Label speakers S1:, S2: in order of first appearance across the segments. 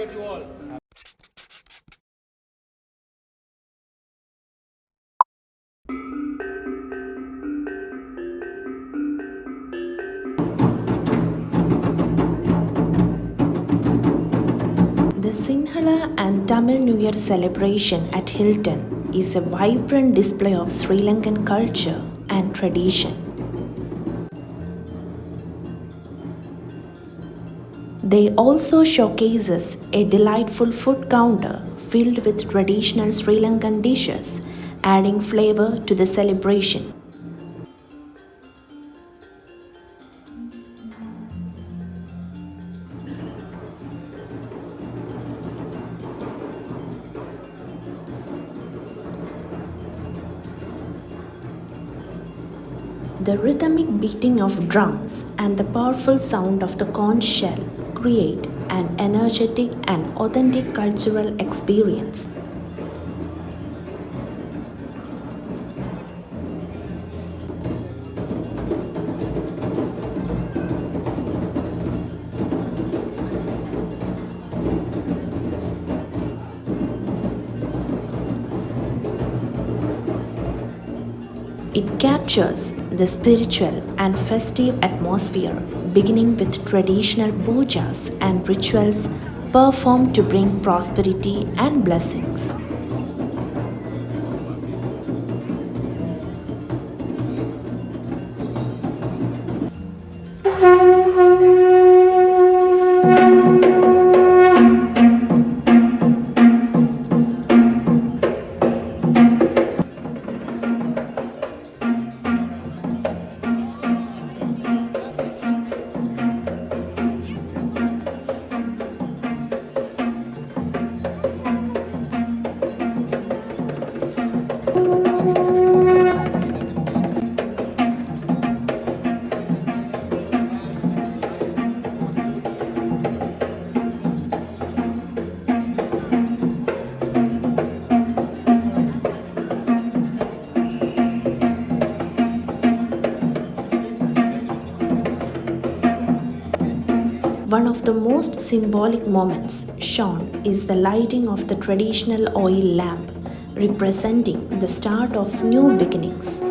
S1: Year to all.
S2: The Sinhala and Tamil New Year celebration at Hilton is a vibrant display of Sri Lankan culture and tradition. They also showcases a delightful food counter filled with traditional Sri Lankan dishes, adding flavor to the celebration. The rhythmic beating of drums and the powerful sound of the conch shell create an energetic and authentic cultural experience. It captures the spiritual and festive atmosphere, beginning with traditional pujas and rituals performed to bring prosperity and blessings. One of the most symbolic moments shown is the lighting of the traditional oil lamp, representing the start of new beginnings.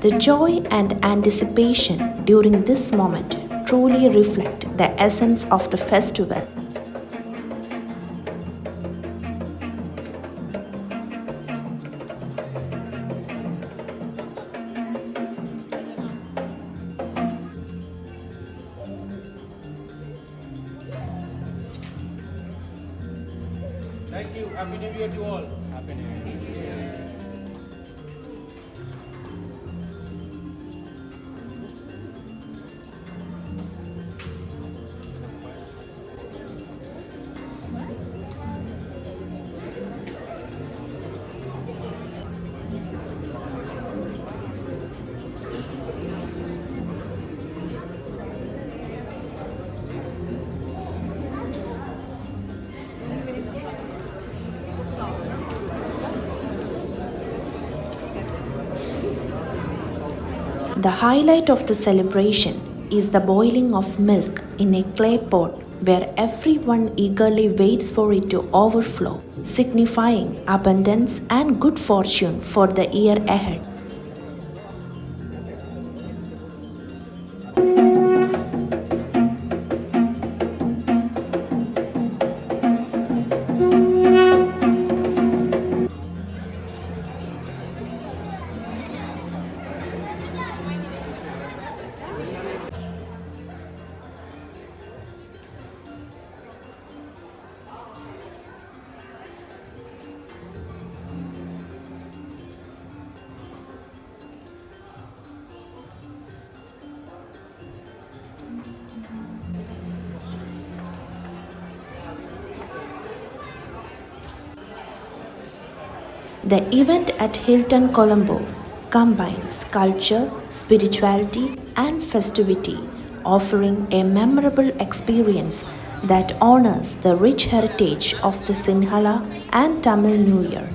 S2: The joy and anticipation during this moment truly reflect the essence of the festival.
S1: Thank you. Happy New Year to all. Happy New Year.
S2: The highlight of the celebration is the boiling of milk in a clay pot where everyone eagerly waits for it to overflow, signifying abundance and good fortune for the year ahead. The event at Hilton, Colombo combines culture, spirituality, and festivity, offering a memorable experience that honors the rich heritage of the Sinhala and Tamil New Year.